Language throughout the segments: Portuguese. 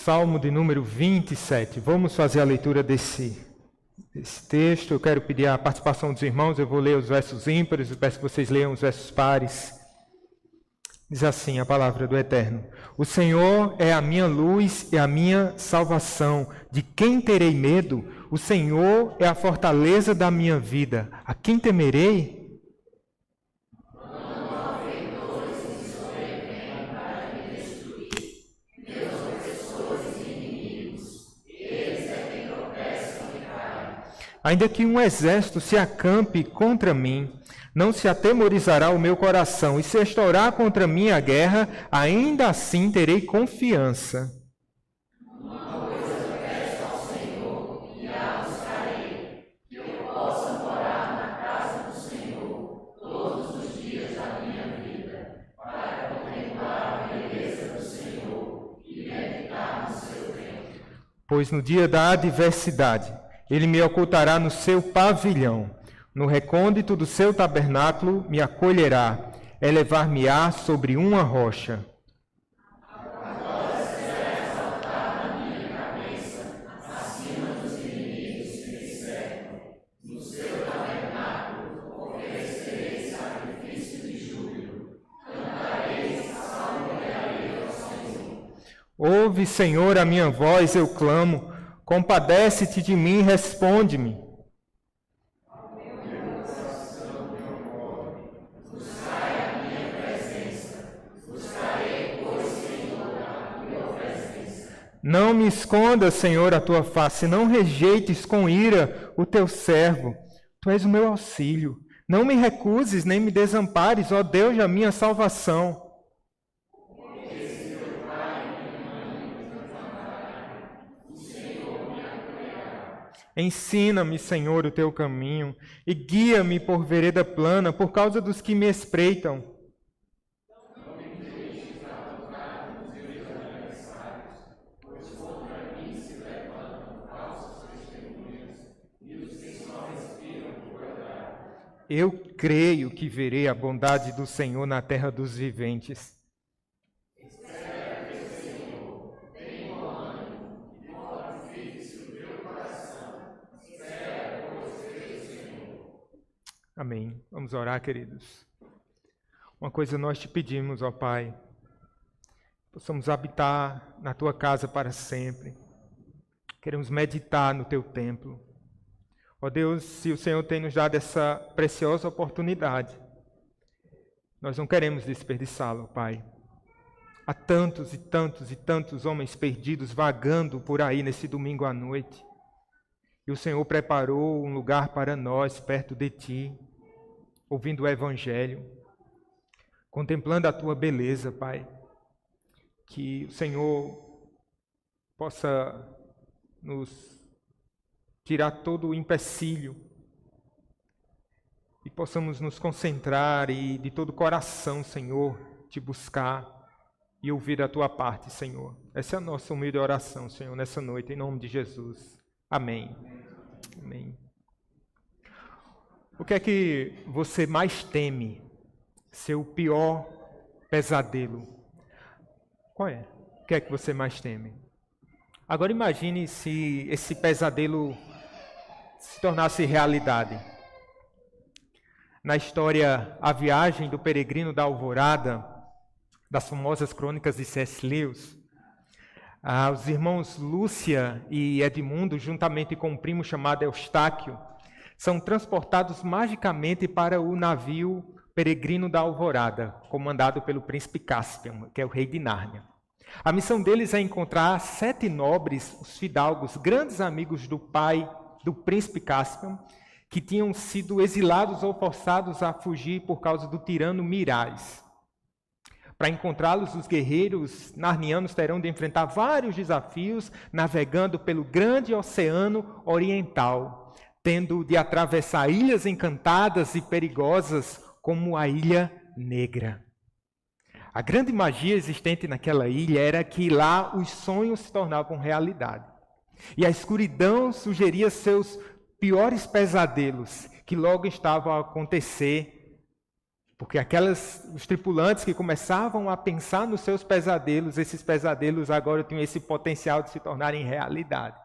Salmo de número 27. Vamos fazer a leitura desse texto. Eu quero pedir a participação dos irmãos. Eu vou ler os versos ímpares, eu peço que vocês leiam os versos pares. Diz assim a palavra do Eterno: O Senhor é a minha luz e a minha salvação. De quem terei medo? O Senhor é a fortaleza da minha vida. A quem temerei? Ainda que um exército se acampe contra mim, não se atemorizará o meu coração, e se estourar contra mim a guerra, ainda assim terei confiança. Uma coisa eu peço ao Senhor, e a buscarei, que eu possa morar na casa do Senhor todos os dias da minha vida, para contemplar a beleza do Senhor e meditar no seu templo. Pois no dia da adversidade, Ele me ocultará no seu pavilhão, no recôndito do seu tabernáculo me acolherá, elevar-me-á sobre uma rocha. Agora será exaltada a minha cabeça, acima dos inimigos que me cercam. No seu tabernáculo oferecerei sacrifício de júbilo, cantarei, salmorearei ao Senhor. Ouve, Senhor, a minha voz, eu clamo. Compadece-te de mim, responde-me. Buscai a minha presença, buscarei, pois, Senhor, a tua presença. Não me escondas, Senhor, a tua face, não rejeites com ira o teu servo. Tu és o meu auxílio. Não me recuses, nem me desampares, ó Deus da minha salvação. Ensina-me, Senhor, o teu caminho, e guia-me por vereda plana, por causa dos que me espreitam. Não me deixes avocar nos meus adversários, pois contra mim se levantam falsas testemunhas, e os que só respiram por verdade. Eu creio que verei a bondade do Senhor na terra dos viventes. Amém. Vamos orar, queridos. Uma coisa nós te pedimos, ó Pai, possamos habitar na Tua casa para sempre. Queremos meditar no Teu templo. Ó Deus, se o Senhor tem nos dado essa preciosa oportunidade, nós não queremos desperdiçá-la, Pai. Há tantos e tantos e tantos homens perdidos vagando por aí nesse domingo à noite. E o Senhor preparou um lugar para nós, perto de Ti, ouvindo o Evangelho, contemplando a Tua beleza, Pai. Que o Senhor possa nos tirar todo o empecilho e possamos nos concentrar e de todo o coração, Senhor, Te buscar e ouvir a Tua parte, Senhor. Essa é a nossa humilde oração, Senhor, nessa noite, em nome de Jesus. Amém. Amém. O que é que você mais teme? Seu pior pesadelo? Qual é? O que é que você mais teme? Agora imagine se esse pesadelo se tornasse realidade. Na história A Viagem do Peregrino da Alvorada, das famosas crônicas de C.S. Lewis, os irmãos Lúcia e Edmundo, juntamente com um primo chamado Eustáquio, são transportados magicamente para o navio Peregrino da Alvorada, comandado pelo príncipe Cáspian, que é o rei de Nárnia. A missão deles é encontrar 7 nobres, os fidalgos, grandes amigos do pai do príncipe Cáspian, que tinham sido exilados ou forçados a fugir por causa do tirano Miraz. Para encontrá-los, os guerreiros narnianos terão de enfrentar vários desafios, navegando pelo grande oceano oriental, tendo de atravessar ilhas encantadas e perigosas, como a Ilha Negra. A grande magia existente naquela ilha era que lá os sonhos se tornavam realidade. E a escuridão sugeria seus piores pesadelos, que logo estavam a acontecer Porque os tripulantes que começavam a pensar nos seus pesadelos, esses pesadelos agora tinham esse potencial de se tornarem realidade.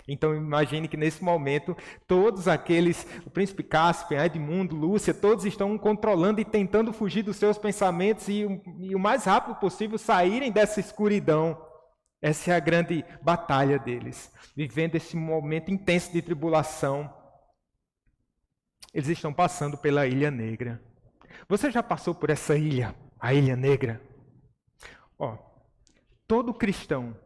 Então imagine que nesse momento, todos aqueles, o príncipe Cáspio, Edmundo, Lúcia, todos estão controlando e tentando fugir dos seus pensamentos e o mais rápido possível saírem dessa escuridão. Essa é a grande batalha deles, vivendo esse momento intenso de tribulação. Eles estão passando pela Ilha Negra. Você já passou por essa ilha, a Ilha Negra? Todo cristão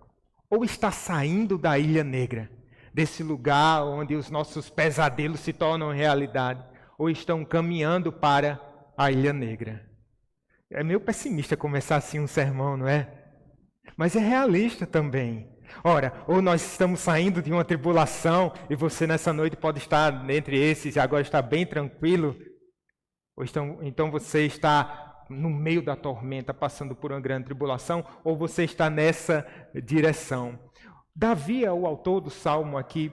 ou está saindo da Ilha Negra, desse lugar onde os nossos pesadelos se tornam realidade, ou estão caminhando para a Ilha Negra. É meio pessimista começar assim um sermão, não é? Mas é realista também. Ora, ou nós estamos saindo de uma tribulação, e você nessa noite pode estar entre esses e agora está bem tranquilo, ou então você está no meio da tormenta, passando por uma grande tribulação, ou você está nessa direção. Davi é o autor do Salmo aqui.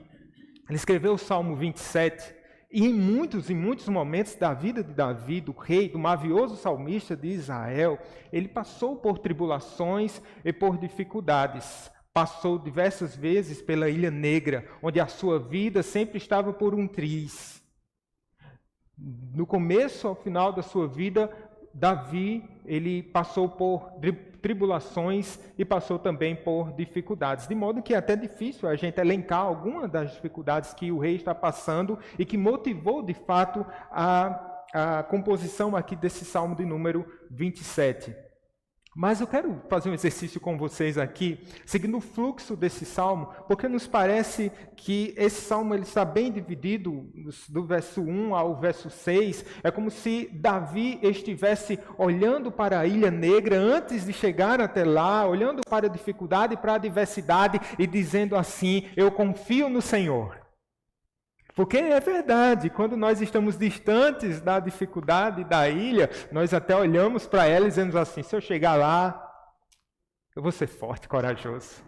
Ele escreveu o Salmo 27, e em muitos momentos da vida de Davi, do rei, do mavioso salmista de Israel, ele passou por tribulações e por dificuldades. Passou diversas vezes pela Ilha Negra, onde a sua vida sempre estava por um triz. No começo ao final da sua vida, Davi, ele passou por tribulações e passou também por dificuldades. De modo que é até difícil a gente elencar algumas das dificuldades que o rei está passando e que motivou, de fato, a composição aqui desse Salmo de número 27. Mas eu quero fazer um exercício com vocês aqui, seguindo o fluxo desse salmo, porque nos parece que esse salmo ele está bem dividido, do verso 1 ao verso 6. É como se Davi estivesse olhando para a Ilha Negra antes de chegar até lá, olhando para a dificuldade e para a adversidade e dizendo assim: eu confio no Senhor. Porque é verdade, quando nós estamos distantes da dificuldade da ilha, nós até olhamos para ela e dizemos assim: se eu chegar lá, eu vou ser forte, corajoso.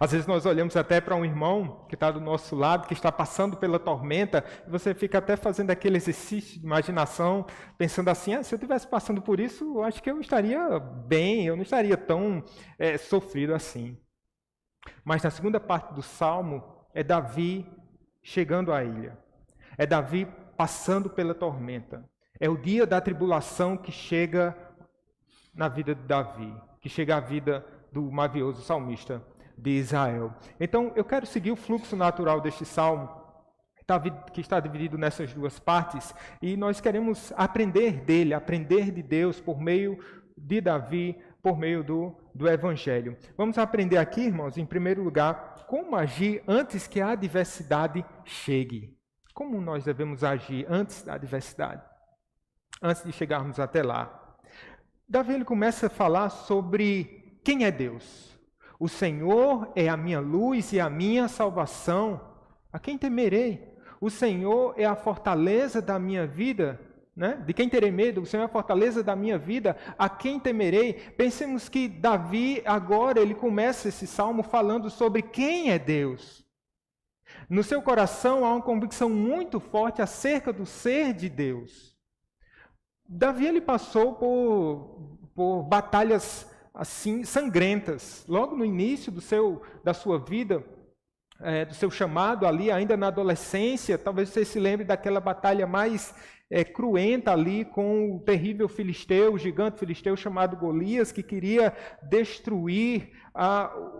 Às vezes nós olhamos até para um irmão que está do nosso lado, que está passando pela tormenta, e você fica até fazendo aquele exercício de imaginação, pensando assim: se eu estivesse passando por isso, eu acho que eu estaria bem, eu não estaria tão sofrido assim. Mas na segunda parte do Salmo, é Davi chegando à ilha. É Davi passando pela tormenta. É o dia da tribulação que chega na vida de Davi, que chega à vida do mavioso salmista de Israel. Então, eu quero seguir o fluxo natural deste salmo, que está dividido nessas duas partes, e nós queremos aprender dele, aprender de Deus por meio de Davi, por meio do Evangelho. Vamos aprender aqui, irmãos, em primeiro lugar, como agir antes que a adversidade chegue. Como nós devemos agir antes da adversidade, antes de chegarmos até lá. Davi ele começa a falar sobre quem é Deus. O Senhor é a minha luz e a minha salvação. A quem temerei? O Senhor é a fortaleza da minha vida. Né? De quem terei medo? O Senhor é a fortaleza da minha vida. A quem temerei? Pensemos que Davi agora ele começa esse salmo falando sobre quem é Deus. No seu coração há uma convicção muito forte acerca do ser de Deus. Davi ele passou por batalhas assim sangrentas. Logo no início da sua vida, do seu chamado ali, ainda na adolescência, talvez você se lembre daquela batalha mais cruenta ali com o terrível filisteu, o gigante filisteu chamado Golias, que queria destruir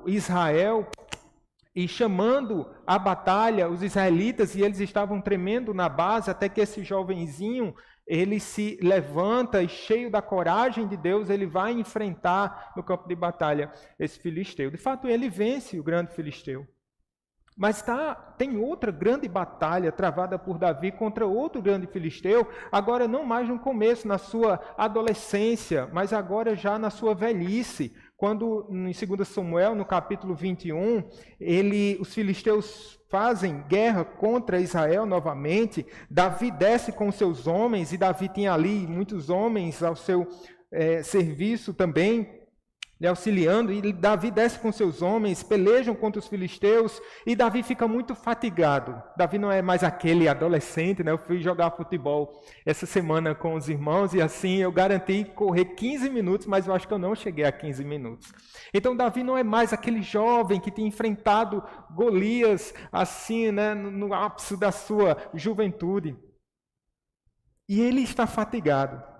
Israel. E chamando a batalha os israelitas, e eles estavam tremendo na base, até que esse jovenzinho, ele se levanta e cheio da coragem de Deus, ele vai enfrentar no campo de batalha esse filisteu. De fato, ele vence o grande filisteu. Mas tem outra grande batalha travada por Davi contra outro grande filisteu, agora não mais no começo, na sua adolescência, mas agora já na sua velhice. Quando, em 2 Samuel, no capítulo 21, os filisteus fazem guerra contra Israel novamente, Davi desce com seus homens, e Davi tinha ali muitos homens ao seu serviço também, lhe auxiliando, e Davi desce com seus homens, pelejam contra os filisteus, e Davi fica muito fatigado. Davi não é mais aquele adolescente, né? Eu fui jogar futebol essa semana com os irmãos, e assim eu garanti correr 15 minutos, mas eu acho que eu não cheguei a 15 minutos. Então Davi não é mais aquele jovem que tinha enfrentado Golias, assim, né? No ápice da sua juventude. E ele está fatigado.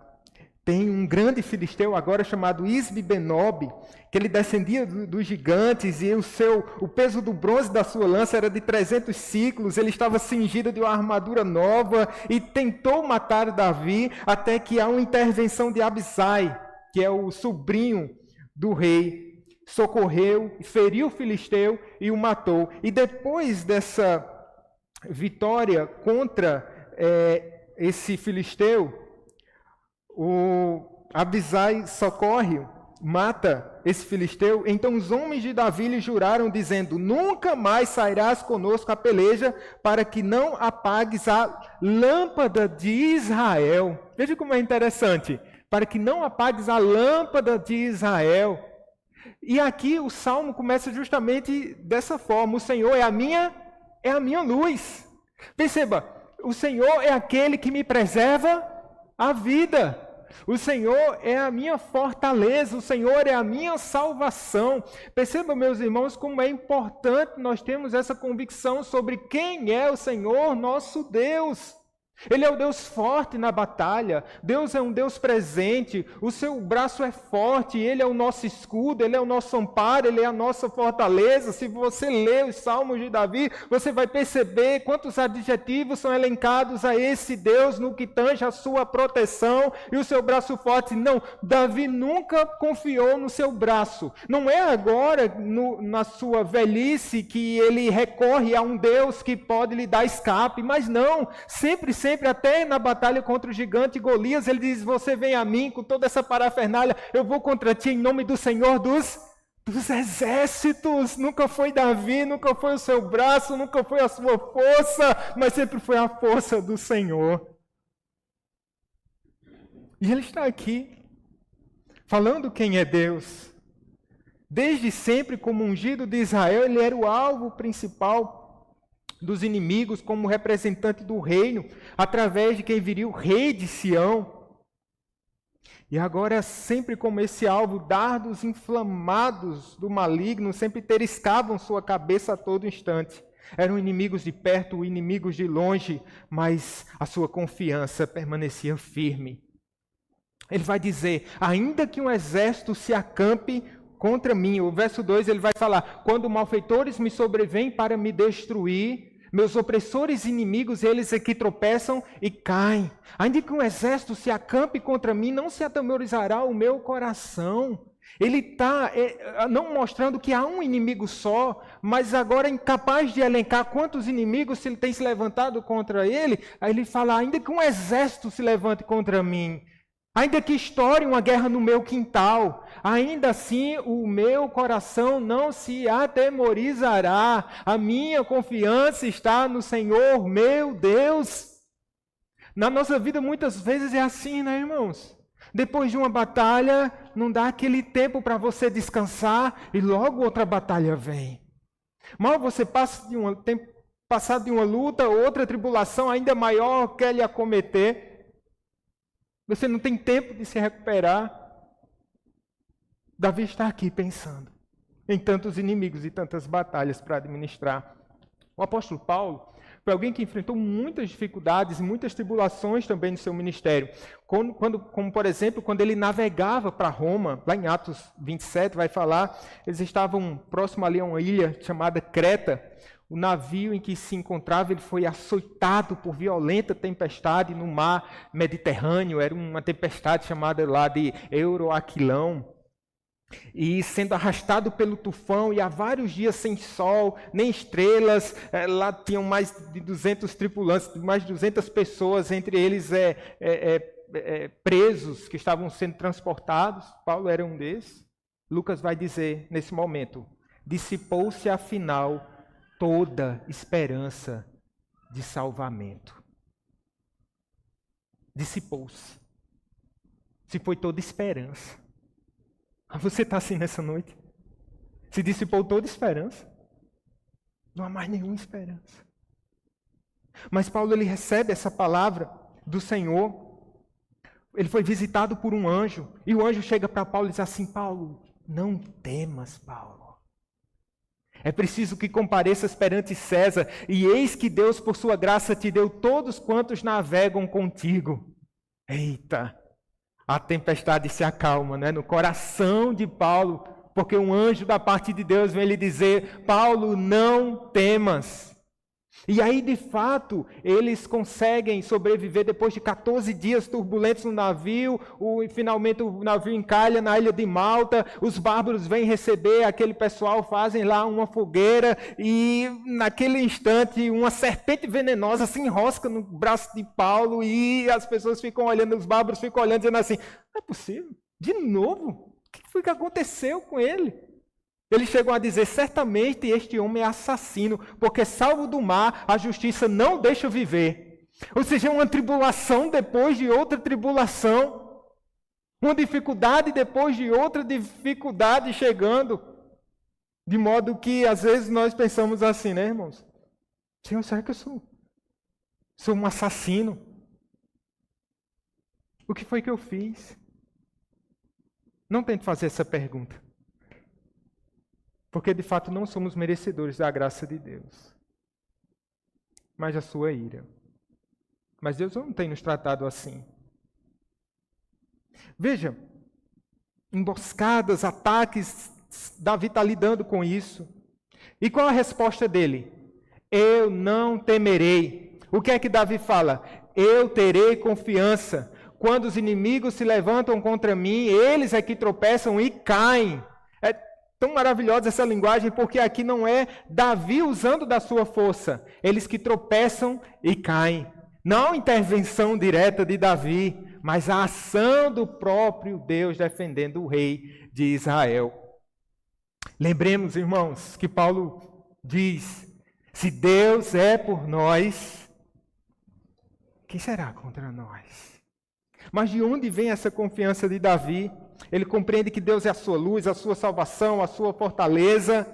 Tem um grande filisteu agora chamado Isbi-Benob, que ele descendia dos gigantes, e o peso do bronze da sua lança era de 300 ciclos, ele estava cingido de uma armadura nova, e tentou matar Davi, até que há uma intervenção de Abisai, que é o sobrinho do rei, socorreu, feriu o filisteu e o matou. E depois dessa vitória contra esse filisteu, o Abisai socorre, mata esse filisteu. Então os homens de Davi lhe juraram, dizendo: nunca mais sairás conosco a peleja, para que não apagues a lâmpada de Israel. Veja como é interessante. Para que não apagues a lâmpada de Israel. E aqui o salmo começa justamente dessa forma: o Senhor é a minha luz. Perceba, o Senhor é aquele que me preserva a vida. O Senhor é a minha fortaleza, o Senhor é a minha salvação. Perceba, meus irmãos, como é importante nós termos essa convicção sobre quem é o Senhor, nosso Deus. Ele é o Deus forte na batalha, Deus é um Deus presente, o seu braço é forte, Ele é o nosso escudo, Ele é o nosso amparo, Ele é a nossa fortaleza. Se você ler os Salmos de Davi, você vai perceber quantos adjetivos são elencados a esse Deus no que tange a sua proteção e o seu braço forte. Não, Davi nunca confiou no seu braço. Não é agora, na sua velhice, que ele recorre a um Deus que pode lhe dar escape, mas não, sempre, até na batalha contra o gigante Golias, ele diz: você vem a mim com toda essa parafernália, eu vou contra ti em nome do Senhor dos exércitos. Nunca foi Davi, nunca foi o seu braço, nunca foi a sua força, mas sempre foi a força do Senhor. E ele está aqui, falando quem é Deus. Desde sempre, como ungido de Israel, ele era o alvo principal dos inimigos, como representante do reino, através de quem viria o rei de Sião. E agora, sempre como esse alvo, dardos inflamados do maligno sempre teriscavam sua cabeça a todo instante. Eram inimigos de perto, inimigos de longe, mas a sua confiança permanecia firme. Ele vai dizer: ainda que um exército se acampe contra mim. O verso 2 ele vai falar: quando malfeitores me sobrevêm para me destruir, meus opressores inimigos, eles é que tropeçam e caem. Ainda que um exército se acampe contra mim, não se atemorizará o meu coração. Ele está não mostrando que há um inimigo só, mas agora incapaz de elencar quantos inimigos ele tem se levantado contra ele. Aí ele fala: ainda que um exército se levante contra mim, ainda que estoure uma guerra no meu quintal, ainda assim o meu coração não se atemorizará. A minha confiança está no Senhor, meu Deus. Na nossa vida muitas vezes é assim, né, irmãos? Depois de uma batalha, não dá aquele tempo para você descansar e logo outra batalha vem. Mal você passa de passar de uma luta, outra tribulação ainda maior quer lhe acometer. Você não tem tempo de se recuperar. Davi está aqui pensando em tantos inimigos e tantas batalhas para administrar. O apóstolo Paulo foi alguém que enfrentou muitas dificuldades e muitas tribulações também no seu ministério. Como por exemplo, quando ele navegava para Roma, lá em Atos 27 vai falar, eles estavam próximo ali a uma ilha chamada Creta. O navio em que se encontrava, ele foi açoitado por violenta tempestade no mar Mediterrâneo. Era uma tempestade chamada lá de Euroaquilão. E sendo arrastado pelo tufão, e há vários dias sem sol, nem estrelas, lá tinham mais de 200 tripulantes, mais de 200 pessoas, entre eles presos que estavam sendo transportados. Paulo era um desses. Lucas vai dizer nesse momento: dissipou-se afinal toda esperança de salvamento. Dissipou-se. Se foi toda esperança. Você está assim nessa noite? Se dissipou toda esperança? Não há mais nenhuma esperança. Mas Paulo, ele recebe essa palavra do Senhor. Ele foi visitado por um anjo. E o anjo chega para Paulo e diz assim: Paulo, não temas, Paulo. É preciso que compareças perante César. E eis que Deus, por sua graça, te deu todos quantos navegam contigo. Eita! A tempestade se acalma, né? No coração de Paulo. Porque um anjo da parte de Deus vem lhe dizer: Paulo, não temas. E aí, de fato, eles conseguem sobreviver depois de 14 dias turbulentos no navio. Finalmente o navio encalha na ilha de Malta. Os bárbaros vêm receber aquele pessoal, fazem lá uma fogueira. E naquele instante, uma serpente venenosa se enrosca no braço de Paulo. E as pessoas ficam olhando, os bárbaros ficam olhando, dizendo assim: não é possível? De novo? O que foi que aconteceu com ele? Eles chegam a dizer: certamente este homem é assassino, porque salvo do mar, a justiça não deixa viver. Ou seja, uma tribulação depois de outra tribulação, uma dificuldade depois de outra dificuldade chegando, de modo que às vezes nós pensamos assim, né, irmãos? Senhor, será que eu sou um assassino? O que foi que eu fiz? Não tente fazer essa pergunta. Porque de fato não somos merecedores da graça de Deus, mas da sua ira. Mas Deus não tem nos tratado assim. Veja, emboscadas, ataques, Davi está lidando com isso. E qual a resposta dele? Eu não temerei. O que é que Davi fala? Eu terei confiança. Quando os inimigos se levantam contra mim, eles é que tropeçam e caem. Tão maravilhosa essa linguagem, porque aqui não é Davi usando da sua força. Eles que tropeçam e caem. Não a intervenção direta de Davi, mas a ação do próprio Deus defendendo o rei de Israel. Lembremos, irmãos, que Paulo diz: se Deus é por nós, quem será contra nós? Mas de onde vem essa confiança de Davi? Ele compreende que Deus é a sua luz, a sua salvação, a sua fortaleza.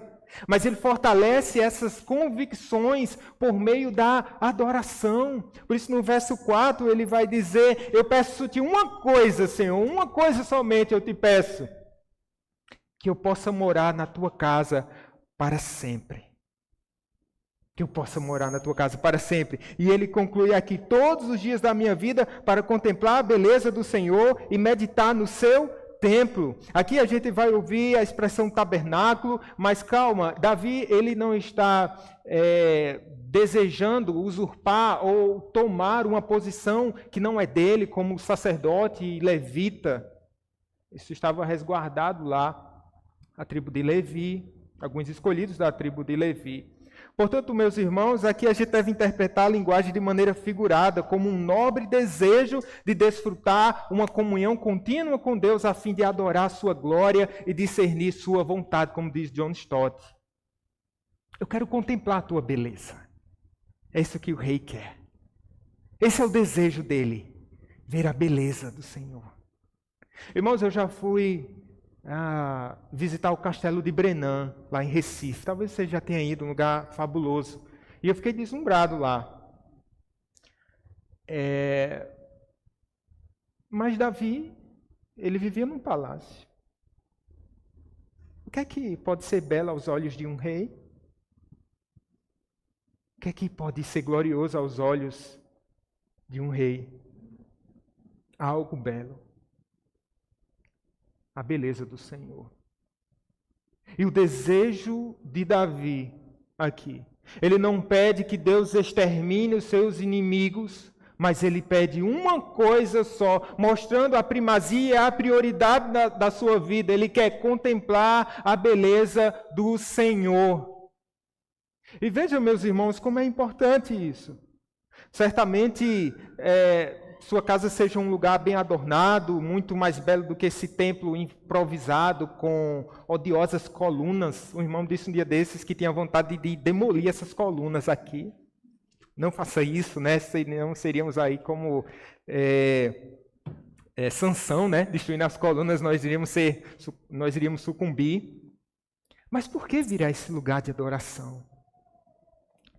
Mas ele fortalece essas convicções por meio da adoração. Por isso no verso 4 ele vai dizer: eu peço-te uma coisa, Senhor, uma coisa somente eu te peço. Que eu possa morar na tua casa para sempre. Que eu possa morar na tua casa para sempre. E ele conclui aqui: todos os dias da minha vida para contemplar a beleza do Senhor e meditar no seu templo. Aqui a gente vai ouvir a expressão tabernáculo, mas calma, Davi ele não está desejando usurpar ou tomar uma posição que não é dele, como sacerdote e levita. Isso estava resguardado lá, a tribo de Levi, alguns escolhidos da tribo de Levi. Portanto, meus irmãos, aqui a gente deve interpretar a linguagem de maneira figurada, como um nobre desejo de desfrutar uma comunhão contínua com Deus, a fim de adorar a sua glória e discernir sua vontade, como diz John Stott. Eu quero contemplar a tua beleza. É isso que o rei quer. Esse é o desejo dele, ver a beleza do Senhor. Irmãos, eu já fui visitar o castelo de Brenan, lá em Recife. Talvez você já tenha ido, um lugar fabuloso. E eu fiquei deslumbrado lá. Mas Davi, ele vivia num palácio. O que é que pode ser belo aos olhos de um rei? O que é que pode ser glorioso aos olhos de um rei? Algo belo. A beleza do Senhor. E o desejo de Davi aqui, ele não pede que Deus extermine os seus inimigos, mas ele pede uma coisa só, mostrando a primazia e a prioridade da sua vida. Ele quer contemplar a beleza do Senhor. E vejam, meus irmãos, como é importante isso. Certamente, sua casa seja um lugar bem adornado, muito mais belo do que esse templo improvisado com odiosas colunas. Um irmão disse um dia desses que tinha vontade de demolir essas colunas aqui. Não faça isso, né? Senão seríamos aí como Sansão, né? Destruindo as colunas, nós iríamos sucumbir. Mas por que vir a esse lugar de adoração?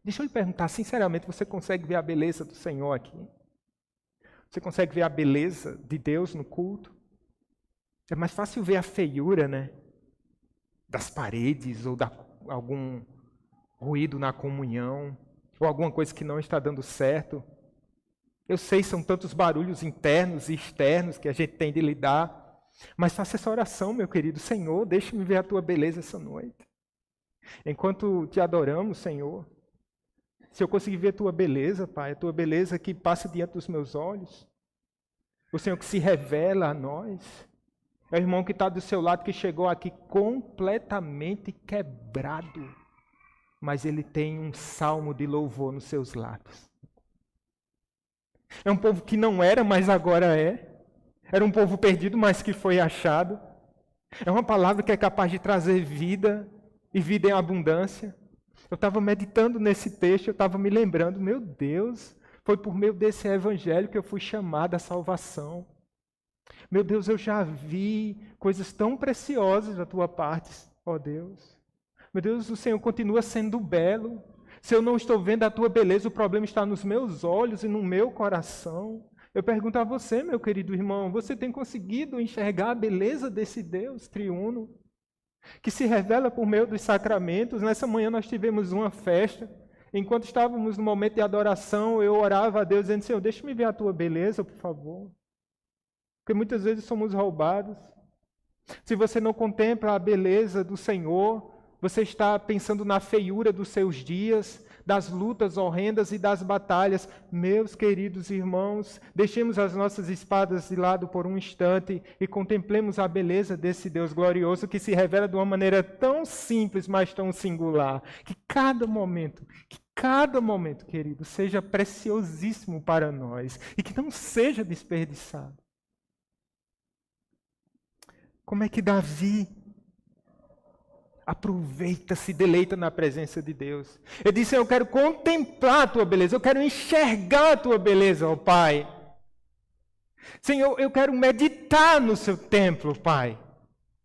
Deixa eu lhe perguntar, sinceramente, você consegue ver a beleza do Senhor aqui? Você consegue ver a beleza de Deus no culto? É mais fácil ver a feiura, né? Das paredes ou algum ruído na comunhão, ou alguma coisa que não está dando certo. Eu sei, são tantos barulhos internos e externos que a gente tem de lidar, mas faça essa oração, meu querido. Senhor, deixa-me ver a tua beleza essa noite. Enquanto te adoramos, Senhor, se eu conseguir ver a tua beleza, Pai, a tua beleza que passa diante dos meus olhos, o Senhor que se revela a nós, é o irmão que está do seu lado, que chegou aqui completamente quebrado, mas ele tem um salmo de louvor nos seus lábios. É um povo que não era, mas agora é. Era um povo perdido, mas que foi achado. É uma palavra que é capaz de trazer vida e vida em abundância. Eu estava meditando nesse texto, eu estava me lembrando, meu Deus, foi por meio desse evangelho que eu fui chamado à salvação. Meu Deus, eu já vi coisas tão preciosas da tua parte, ó Deus. Meu Deus, o Senhor continua sendo belo. Se eu não estou vendo a tua beleza, o problema está nos meus olhos e no meu coração. Eu pergunto a você, meu querido irmão, você tem conseguido enxergar a beleza desse Deus triuno, que se revela por meio dos sacramentos? Nessa manhã nós tivemos uma festa. Enquanto estávamos no momento de adoração, eu orava a Deus dizendo, Senhor, deixa-me ver a tua beleza, por favor. Porque muitas vezes somos roubados. Se você não contempla a beleza do Senhor, você está pensando na feiura dos seus dias, das lutas horrendas e das batalhas. Meus queridos irmãos, deixemos as nossas espadas de lado por um instante e contemplemos a beleza desse Deus glorioso que se revela de uma maneira tão simples, mas tão singular. Que cada momento, querido, seja preciosíssimo para nós e que não seja desperdiçado. Como é que Davi aproveita, se deleita na presença de Deus? Ele disse, eu quero contemplar a tua beleza, eu quero enxergar a tua beleza, ó Pai. Senhor, eu quero meditar no seu templo, Pai.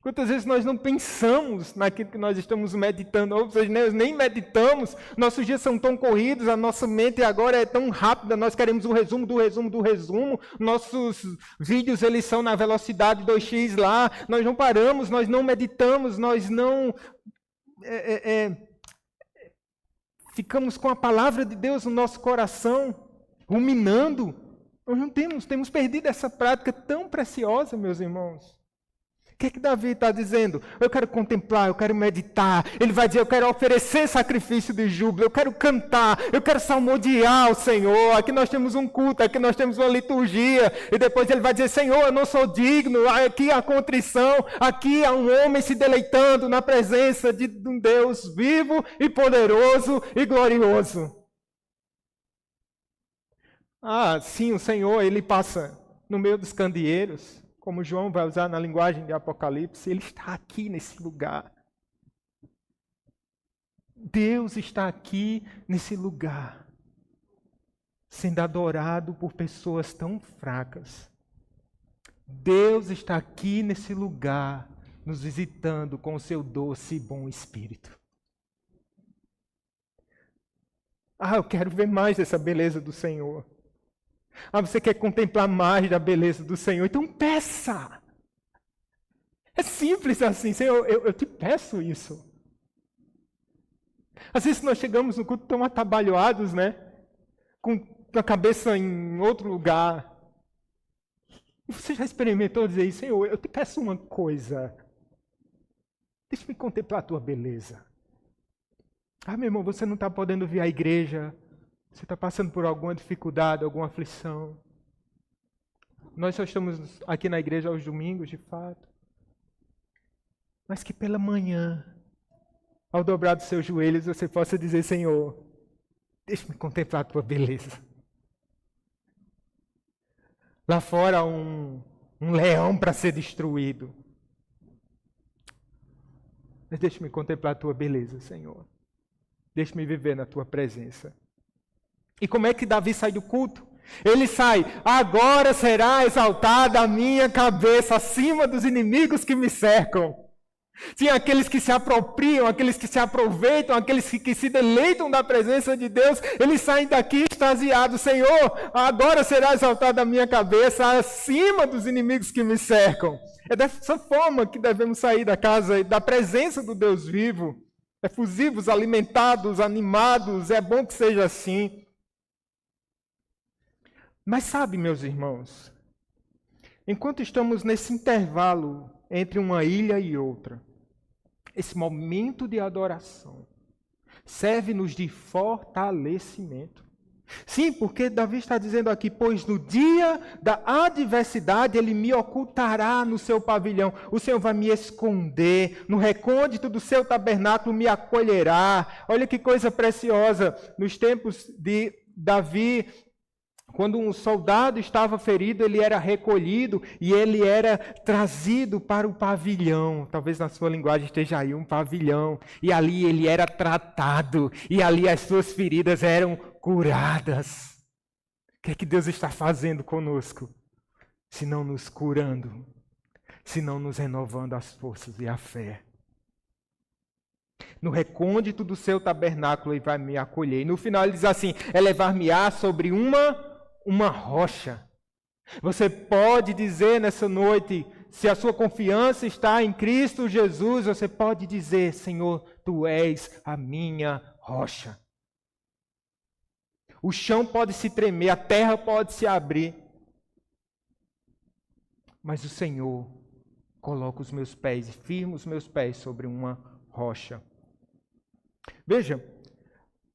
Quantas vezes nós não pensamos naquilo que nós estamos meditando, ou seja, nós nem meditamos, nossos dias são tão corridos, a nossa mente agora é tão rápida, nós queremos o resumo do resumo do resumo, nossos vídeos eles são na velocidade 2x lá, nós não paramos, nós não meditamos, nós não ficamos com a palavra de Deus no nosso coração, ruminando. Nós não temos perdido essa prática tão preciosa, meus irmãos. O que é que Davi está dizendo? Eu quero contemplar, eu quero meditar. Ele vai dizer, eu quero oferecer sacrifício de júbilo, eu quero cantar, eu quero salmodiar ao Senhor. Aqui nós temos um culto, aqui nós temos uma liturgia. E depois ele vai dizer, Senhor, eu não sou digno. Aqui há contrição, aqui há um homem se deleitando na presença de um Deus vivo e poderoso e glorioso. Ah, sim, o Senhor, ele passa no meio dos candeeiros. Como João vai usar na linguagem de Apocalipse, ele está aqui nesse lugar. Deus está aqui nesse lugar, sendo adorado por pessoas tão fracas. Deus está aqui nesse lugar, nos visitando com o seu doce e bom Espírito. Ah, eu quero ver mais dessa beleza do Senhor. Ah, você quer contemplar mais da beleza do Senhor? Então peça! É simples assim, Senhor, eu te peço isso. Às vezes nós chegamos no culto tão atabalhoados, né? Com a cabeça em outro lugar. E você já experimentou dizer isso? Senhor, eu te peço uma coisa. Deixa-me contemplar a tua beleza. Ah, meu irmão, você não está podendo vir à igreja. Você está passando por alguma dificuldade, alguma aflição. Nós só estamos aqui na igreja aos domingos, de fato. Mas que pela manhã, ao dobrar dos seus joelhos, você possa dizer, Senhor, deixa-me contemplar a tua beleza. Lá fora há um leão para ser destruído. Mas deixa-me contemplar a tua beleza, Senhor. Deixa-me viver na tua presença. E como é que Davi sai do culto? Ele sai, agora será exaltada a minha cabeça acima dos inimigos que me cercam. Sim, aqueles que se apropriam, aqueles que se aproveitam, aqueles que se deleitam da presença de Deus, eles saem daqui extasiados. Senhor, agora será exaltada a minha cabeça acima dos inimigos que me cercam. É dessa forma que devemos sair da casa, da presença do Deus vivo. Efusivos, alimentados, animados, é bom que seja assim. Mas sabe, meus irmãos, enquanto estamos nesse intervalo entre uma ilha e outra, esse momento de adoração serve-nos de fortalecimento. Sim, porque Davi está dizendo aqui, pois no dia da adversidade ele me ocultará no seu pavilhão, o Senhor vai me esconder, no recôndito do seu tabernáculo me acolherá. Olha que coisa preciosa, nos tempos de Davi, quando um soldado estava ferido, ele era recolhido e ele era trazido para o pavilhão. Talvez na sua linguagem esteja aí um pavilhão. E ali ele era tratado. E ali as suas feridas eram curadas. O que é que Deus está fazendo conosco? Se não nos curando, se não nos renovando as forças e a fé. No recôndito do seu tabernáculo ele vai me acolher. E no final ele diz assim, elevar-me-á sobre uma rocha. Você pode dizer nessa noite, se a sua confiança está em Cristo Jesus, você pode dizer, Senhor, Tu és a minha rocha. O chão pode se tremer, a terra pode se abrir, mas o Senhor coloca os meus pés, firma os meus pés sobre uma rocha. Veja,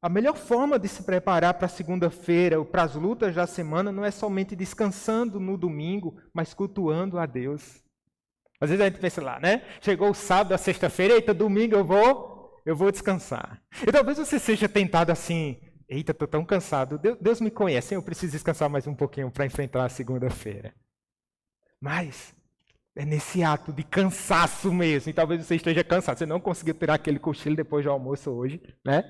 a melhor forma de se preparar para a segunda-feira ou para as lutas da semana não é somente descansando no domingo, mas cultuando a Deus. Às vezes a gente pensa lá, né? Chegou o sábado, a sexta-feira, eita, domingo eu vou descansar. E talvez você seja tentado assim, eita, estou tão cansado, Deus me conhece, eu preciso descansar mais um pouquinho para enfrentar a segunda-feira. Mas é nesse ato de cansaço mesmo, e talvez você esteja cansado, você não conseguiu tirar aquele cochilo depois do almoço hoje, né?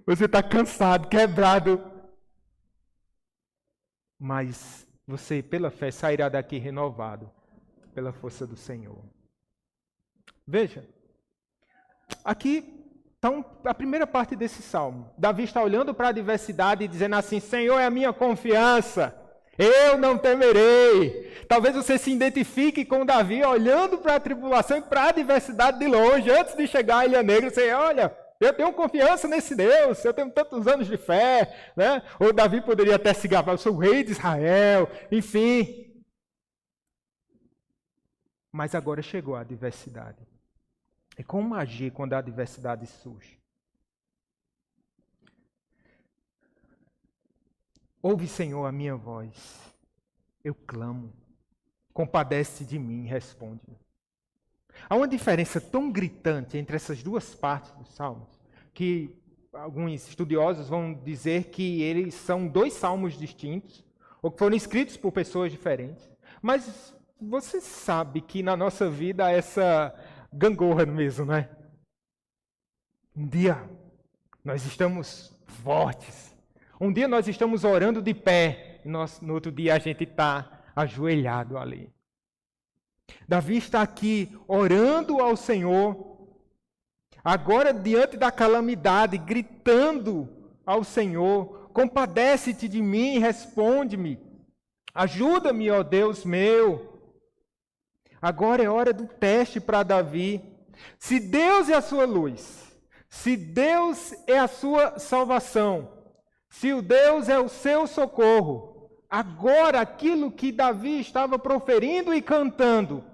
Você está cansado, quebrado. Mas você, pela fé, sairá daqui renovado, pela força do Senhor. Veja, aqui está a primeira parte desse salmo. Davi está olhando para a adversidade e dizendo assim, Senhor é a minha confiança, eu não temerei. Talvez você se identifique com Davi olhando para a tribulação e para a adversidade de longe, antes de chegar à Ilha Negra, você olha, eu tenho confiança nesse Deus, eu tenho tantos anos de fé, né? Ou Davi poderia até se gabar, eu sou o rei de Israel, enfim. Mas agora chegou a adversidade. E como agir quando a adversidade surge? Ouve, Senhor, a minha voz, eu clamo, compadece de mim, responde-me. Há uma diferença tão gritante entre essas duas partes dos salmos, que alguns estudiosos vão dizer que eles são dois salmos distintos, ou que foram escritos por pessoas diferentes. Mas você sabe que na nossa vida há essa gangorra mesmo, né? Um dia nós estamos fortes, um dia nós estamos orando de pé, e no outro dia a gente está ajoelhado ali. Davi está aqui orando ao Senhor, agora diante da calamidade, gritando ao Senhor, compadece-te de mim, responde-me, ajuda-me, ó Deus meu. Agora é hora do teste para Davi. Se Deus é a sua luz, se Deus é a sua salvação, se o Deus é o seu socorro, agora aquilo que Davi estava proferindo e cantando,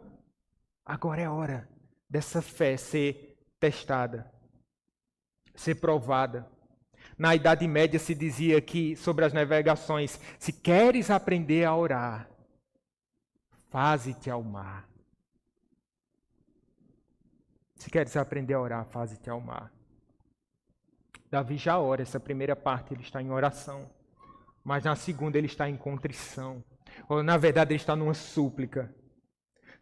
agora é hora dessa fé ser testada, ser provada. Na Idade Média se dizia que, sobre as navegações, se queres aprender a orar, faze-te ao mar. Se queres aprender a orar, faze-te ao mar. Davi já ora, essa primeira parte ele está em oração, mas na segunda ele está em contrição. Ou, na verdade, ele está numa súplica.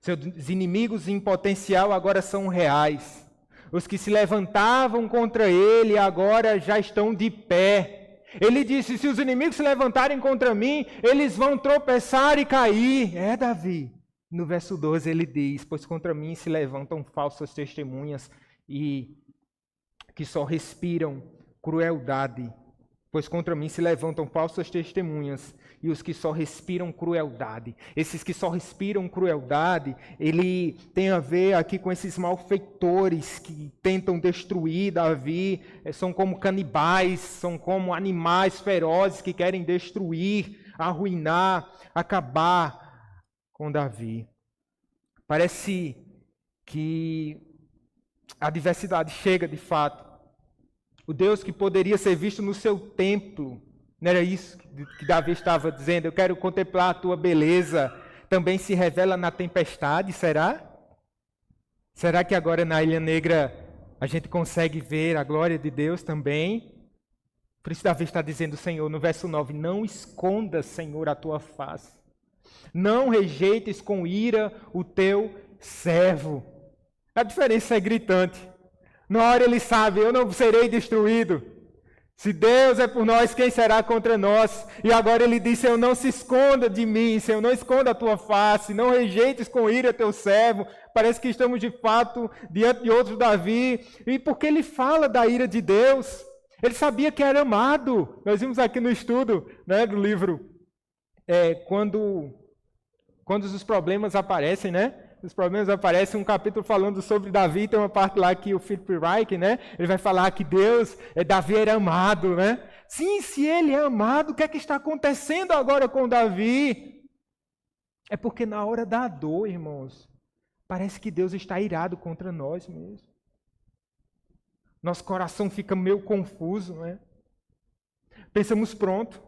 Seus inimigos em potencial agora são reais. Os que se levantavam contra ele agora já estão de pé. Ele disse, se os inimigos se levantarem contra mim, eles vão tropeçar e cair. É, Davi. No verso 12 ele diz, pois contra mim se levantam falsas testemunhas e que só respiram crueldade. Pois contra mim se levantam falsas testemunhas e os que só respiram crueldade. Esses que só respiram crueldade, ele tem a ver aqui com esses malfeitores que tentam destruir Davi. São como canibais, são como animais ferozes que querem destruir, arruinar, acabar com Davi. Parece que a adversidade chega de fato. O Deus que poderia ser visto no seu templo, não era isso que Davi estava dizendo? Eu quero contemplar a tua beleza. Também se revela na tempestade, será? Será que agora na Ilha Negra a gente consegue ver a glória de Deus também? Por isso Davi está dizendo, Senhor, no verso 9, não escondas, Senhor, a tua face. Não rejeites com ira o teu servo. A diferença é gritante. Na hora ele sabe, eu não serei destruído. Se Deus é por nós, quem será contra nós? E agora ele diz, Senhor, não se esconda de mim, Senhor, não esconda a tua face, não rejeites com ira teu servo. Parece que estamos de fato diante de outro Davi. E porque ele fala da ira de Deus, ele sabia que era amado. Nós vimos aqui no estudo, né, do livro, quando os problemas aparecem, né? Os problemas aparecem, um capítulo falando sobre Davi, tem uma parte lá que o Philip Reich, né? Ele vai falar que Davi era amado, né? Sim, se ele é amado, o que é que está acontecendo agora com Davi? É porque na hora da dor, irmãos, parece que Deus está irado contra nós mesmo. Nosso coração fica meio confuso, né? Pensamos, pronto,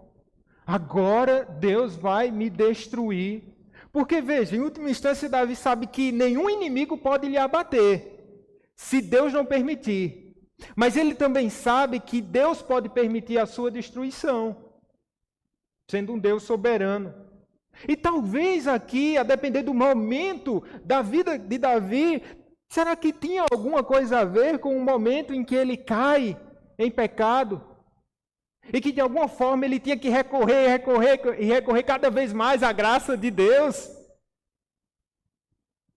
agora Deus vai me destruir. Porque, veja, em última instância, Davi sabe que nenhum inimigo pode lhe abater, se Deus não permitir. Mas ele também sabe que Deus pode permitir a sua destruição, sendo um Deus soberano. E talvez aqui, a depender do momento da vida de Davi, será que tinha alguma coisa a ver com o momento em que ele cai em pecado? E que de alguma forma ele tinha que recorrer cada vez mais à graça de Deus.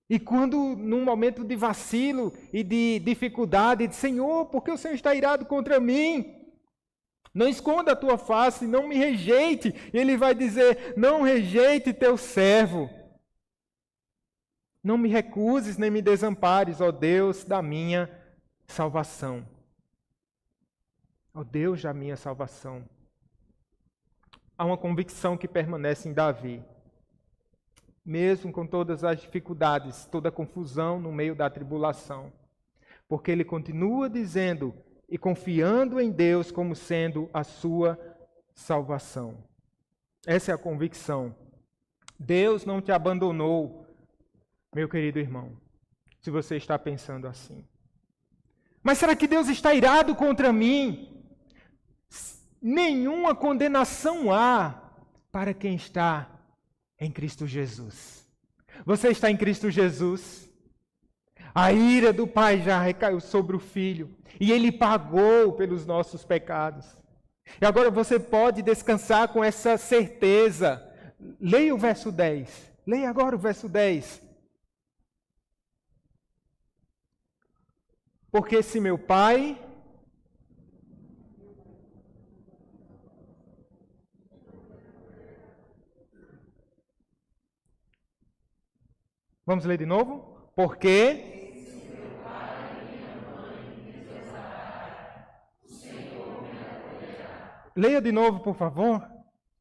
E quando num momento de vacilo e de dificuldade, diz, Senhor, por que o Senhor está irado contra mim? Não esconda a tua face, não me rejeite. E ele vai dizer, não rejeite teu servo. Não me recuses nem me desampares, ó Deus da minha salvação. Ó Deus da minha salvação. Há uma convicção que permanece em Davi. Mesmo com todas as dificuldades, toda a confusão no meio da tribulação. Porque ele continua dizendo e confiando em Deus como sendo a sua salvação. Essa é a convicção. Deus não te abandonou, meu querido irmão, se você está pensando assim. Mas será que Deus está irado contra mim? Nenhuma condenação há para quem está em Cristo Jesus. Você está em Cristo Jesus. A ira do Pai já recaiu sobre o Filho. E Ele pagou pelos nossos pecados. E agora você pode descansar com essa certeza. Leia o verso 10. Leia agora o verso 10. Porque se meu Pai... Vamos ler de novo? Porque leia de novo, por favor.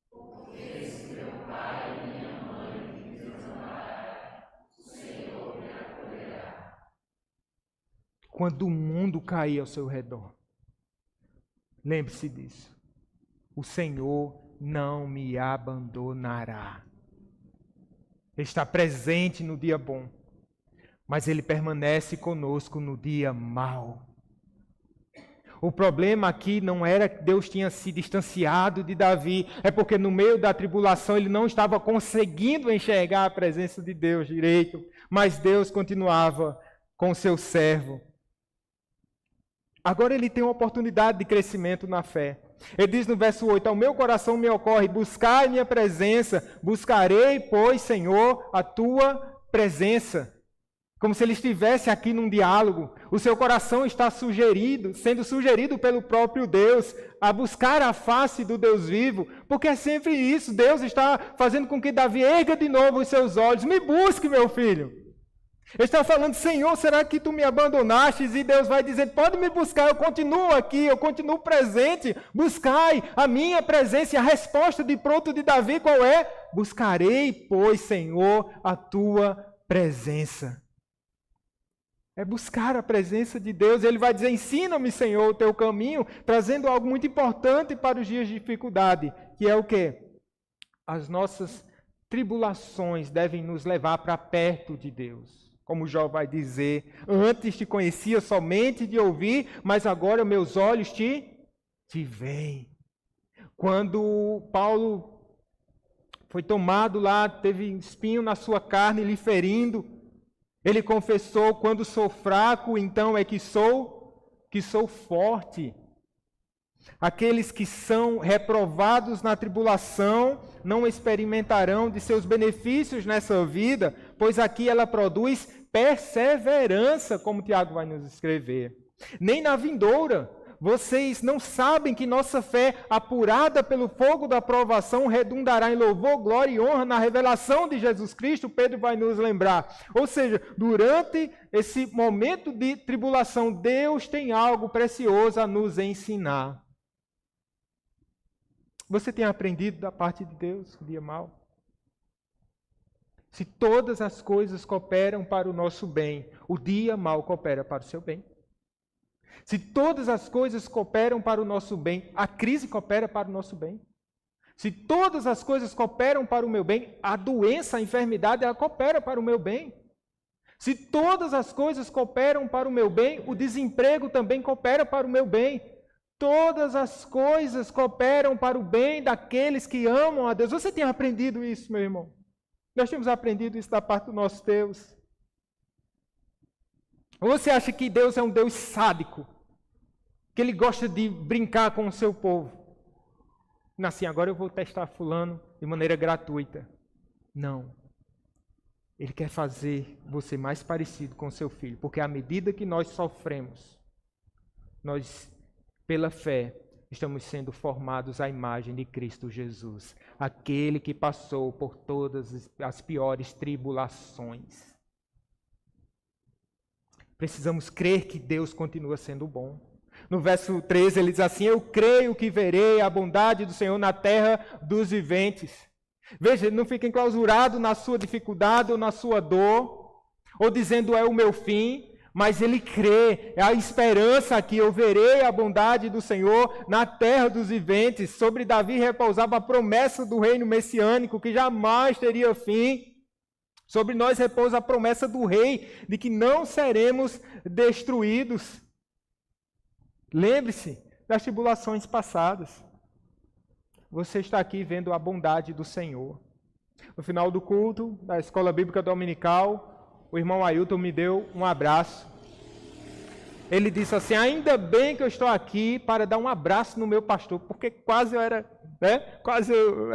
Porque se meu pai e minha mãe me desampararem, o Senhor me acolherá. Quando o mundo cair ao seu redor, lembre-se disso. O Senhor não me abandonará. Ele está presente no dia bom, mas Ele permanece conosco no dia mau. O problema aqui não era que Deus tinha se distanciado de Davi, é porque no meio da tribulação ele não estava conseguindo enxergar a presença de Deus direito, mas Deus continuava com o seu servo. Agora ele tem uma oportunidade de crescimento na fé. Ele diz no verso 8, ao meu coração me ocorre, buscar minha presença, buscarei, pois, Senhor, a tua presença. Como se ele estivesse aqui num diálogo. O seu coração está sendo sugerido pelo próprio Deus a buscar a face do Deus vivo, porque é sempre isso. Deus está fazendo com que Davi erga de novo os seus olhos. Me busque, meu filho. Ele está falando, Senhor, será que tu me abandonaste? E Deus vai dizer, pode me buscar, eu continuo aqui, eu continuo presente. Buscai a minha presença. E a resposta de pronto de Davi qual é? Buscarei, pois, Senhor, a tua presença. É buscar a presença de Deus. Ele vai dizer, ensina-me, Senhor, o teu caminho, trazendo algo muito importante para os dias de dificuldade, que é o quê? As nossas tribulações devem nos levar para perto de Deus. Como Jó vai dizer, antes te conhecia somente de ouvir, mas agora meus olhos te veem. Quando Paulo foi tomado lá, teve espinho na sua carne, lhe ferindo, ele confessou, quando sou fraco, então é que sou forte. Aqueles que são reprovados na tribulação não experimentarão de seus benefícios nessa vida, pois aqui ela produz perseverança, como Tiago vai nos escrever. Nem na vindoura. Vocês não sabem que nossa fé, apurada pelo fogo da provação, redundará em louvor, glória e honra na revelação de Jesus Cristo? Pedro vai nos lembrar. Ou seja, durante esse momento de tribulação, Deus tem algo precioso a nos ensinar. Você tem aprendido da parte de Deus o dia mau? Se todas as coisas cooperam para o nosso bem, o dia mau coopera para o seu bem. Se todas as coisas cooperam para o nosso bem, a crise coopera para o nosso bem. Se todas as coisas cooperam para o meu bem, a doença, a enfermidade, ela coopera para o meu bem. Se todas as coisas cooperam para o meu bem, o desemprego também coopera para o meu bem. Todas as coisas cooperam para o bem daqueles que amam a Deus. Você tem aprendido isso, meu irmão? Nós temos aprendido isso da parte do nosso Deus. Ou você acha que Deus é um Deus sádico? Que Ele gosta de brincar com o seu povo? Assim, agora eu vou testar fulano de maneira gratuita. Não. Ele quer fazer você mais parecido com seu filho. Porque à medida que nós sofremos, nós, pela fé, estamos sendo formados à imagem de Cristo Jesus. Aquele que passou por todas as piores tribulações. Precisamos crer que Deus continua sendo bom. No verso 13 ele diz assim, eu creio que verei a bondade do Senhor na terra dos viventes. Veja, ele não fica enclausurado na sua dificuldade ou na sua dor, ou dizendo é o meu fim, mas ele crê, é a esperança que eu verei a bondade do Senhor na terra dos viventes. Sobre Davi repousava a promessa do reino messiânico que jamais teria fim. Sobre nós repousa a promessa do rei de que não seremos destruídos. Lembre-se das tribulações passadas. Você está aqui vendo a bondade do Senhor. No final do culto da Escola Bíblica Dominical, o irmão Ailton me deu um abraço. Ele disse assim, ainda bem que eu estou aqui para dar um abraço no meu pastor, porque quase eu era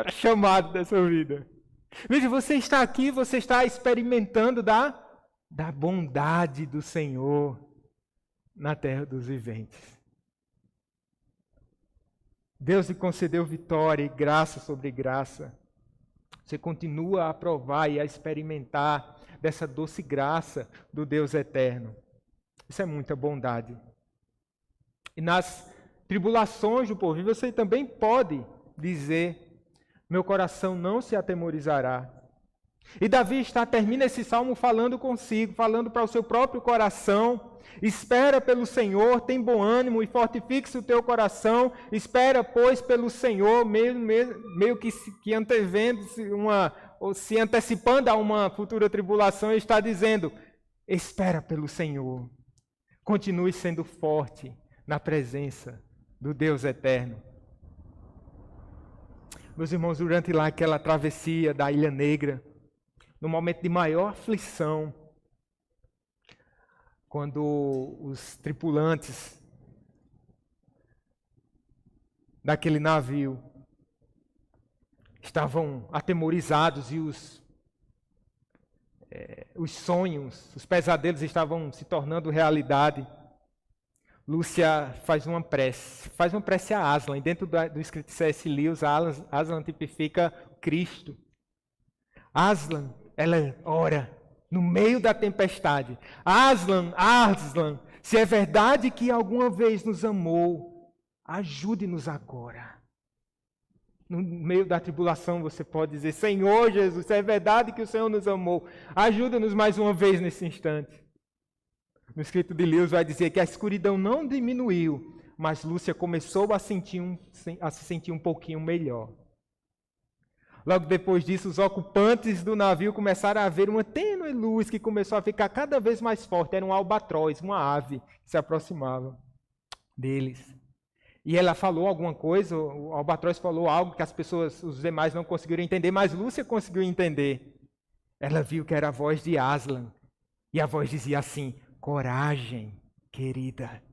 chamado dessa vida. Veja, você está aqui, você está experimentando da bondade do Senhor na terra dos viventes. Deus lhe concedeu vitória e graça sobre graça. Você continua a provar e a experimentar dessa doce graça do Deus eterno. Isso é muita bondade. E nas tribulações do porvir, você também pode dizer, meu coração não se atemorizará. E Davi termina esse salmo falando consigo, falando para o seu próprio coração. Espera pelo Senhor, tem bom ânimo e fortifique-se o teu coração. Espera, pois, pelo Senhor, meio que antevendo-se ou se antecipando a uma futura tribulação, ele está dizendo, espera pelo Senhor. Continue sendo forte na presença do Deus eterno. Meus irmãos, durante lá aquela travessia da Ilha Negra, no momento de maior aflição, quando os tripulantes daquele navio estavam atemorizados e os sonhos, os pesadelos estavam se tornando realidade. Lúcia faz uma prece a Aslan. E dentro do escrito de C.S. Lewis, Aslan tipifica Cristo. Aslan, ela ora no meio da tempestade. Aslan, se é verdade que alguma vez nos amou, ajude-nos agora. No meio da tribulação você pode dizer: Senhor Jesus, se é verdade que o Senhor nos amou, ajuda-nos mais uma vez nesse instante. No escrito de Lewis vai dizer que a escuridão não diminuiu, mas Lúcia começou a se sentir um pouquinho melhor. Logo depois disso, os ocupantes do navio começaram a ver uma tênue luz que começou a ficar cada vez mais forte. Era um albatroz, uma ave que se aproximava deles. E ela falou alguma coisa, o albatroz falou algo que os demais não conseguiram entender, mas Lúcia conseguiu entender. Ela viu que era a voz de Aslan. E a voz dizia assim: coragem, querida.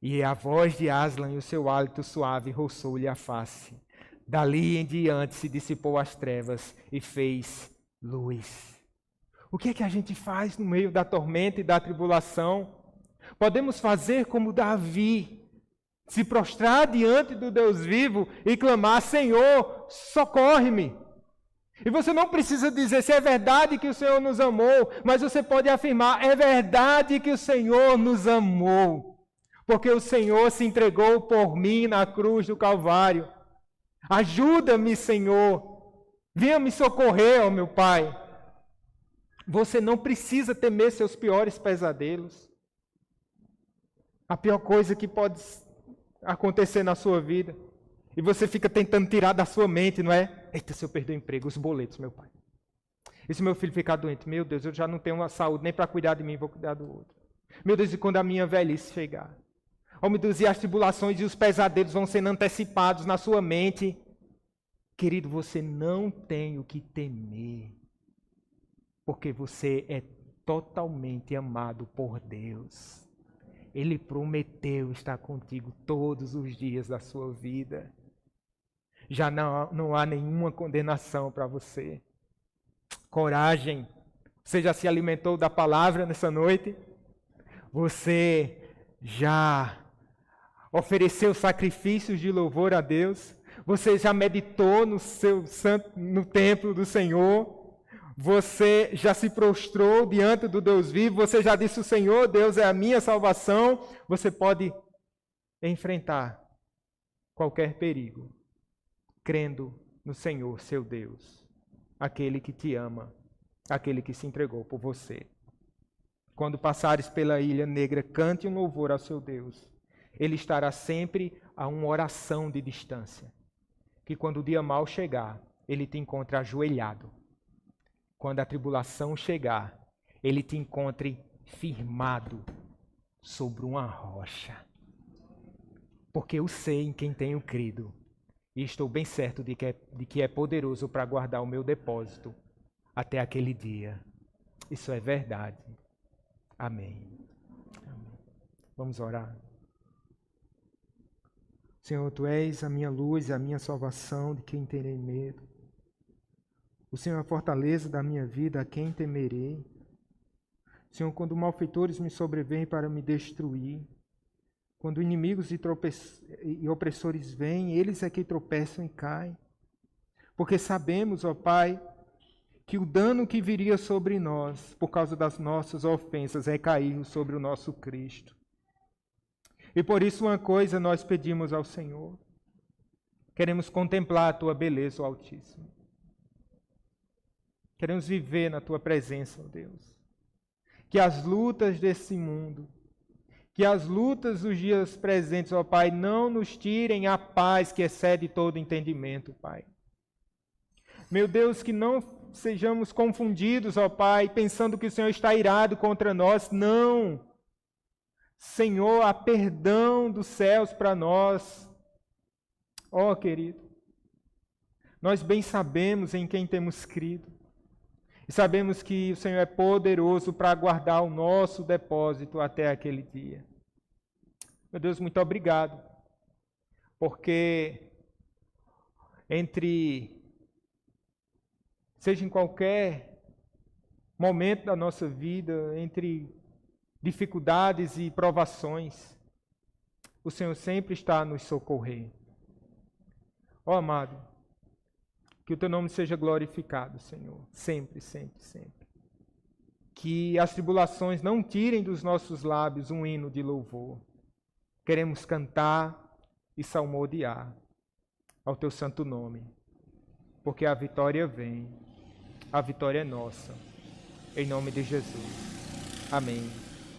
E a voz de Aslan e o seu hálito suave roçou-lhe a face. Dali em diante se dissipou as trevas e fez luz. O que é que a gente faz no meio da tormenta e da tribulação? Podemos fazer como Davi, se prostrar diante do Deus vivo e clamar: Senhor, socorre-me. E você não precisa dizer se é verdade que o Senhor nos amou, mas você pode afirmar: é verdade que o Senhor nos amou, porque o Senhor se entregou por mim na cruz do Calvário. Ajuda-me, Senhor, venha me socorrer, ó meu Pai. Você não precisa temer seus piores pesadelos. A pior coisa que pode acontecer na sua vida, e você fica tentando tirar da sua mente, não é? Eita, se eu perder o emprego, os boletos, meu pai. E se meu filho ficar doente? Meu Deus, eu já não tenho uma saúde nem para cuidar de mim, vou cuidar do outro. Meu Deus, e quando a minha velhice chegar? Oh, meu Deus, e as tribulações e os pesadelos vão sendo antecipados na sua mente. Querido, você não tem o que temer, porque você é totalmente amado por Deus. Ele prometeu estar contigo todos os dias da sua vida. Já não há nenhuma condenação para você. Coragem. Você já se alimentou da palavra nessa noite? Você já ofereceu sacrifícios de louvor a Deus? Você já meditou no templo do Senhor? Você já se prostrou diante do Deus vivo? Você já disse: o Senhor, Deus é a minha salvação? Você pode enfrentar qualquer perigo, crendo no Senhor, seu Deus, aquele que te ama, aquele que se entregou por você. Quando passares pela ilha negra, cante um louvor ao seu Deus. Ele estará sempre a uma oração de distância, que quando o dia mau chegar, ele te encontre ajoelhado. Quando a tribulação chegar, ele te encontre firmado sobre uma rocha. Porque eu sei em quem tenho crido, e estou bem certo de que é poderoso para guardar o meu depósito até aquele dia. Isso é verdade. Amém. Amém. Vamos orar. Senhor, Tu és a minha luz e a minha salvação, de quem terei medo. O Senhor é a fortaleza da minha vida, a quem temerei. Senhor, quando malfeitores me sobrevêm para me destruir, quando inimigos e opressores vêm, eles é que tropeçam e caem. Porque sabemos, ó Pai, que o dano que viria sobre nós, por causa das nossas ofensas, recaiu sobre o nosso Cristo. E por isso uma coisa nós pedimos ao Senhor. Queremos contemplar a Tua beleza, ó Altíssimo. Queremos viver na Tua presença, ó Deus. Que as lutas desse mundo, que as lutas dos dias presentes, ó Pai, não nos tirem a paz que excede todo entendimento, Pai. Meu Deus, que não sejamos confundidos, ó Pai, pensando que o Senhor está irado contra nós. Não. Senhor, há perdão dos céus para nós. Ó, querido, nós bem sabemos em quem temos crido. E sabemos que o Senhor é poderoso para guardar o nosso depósito até aquele dia. Meu Deus, muito obrigado. porque seja em qualquer momento da nossa vida, entre dificuldades e provações, o Senhor sempre está a nos socorrer. Ó amado, que o teu nome seja glorificado, Senhor, sempre, sempre, sempre. Que as tribulações não tirem dos nossos lábios um hino de louvor. Queremos cantar e salmodiar ao teu santo nome, porque a vitória vem, a vitória é nossa, em nome de Jesus. Amém.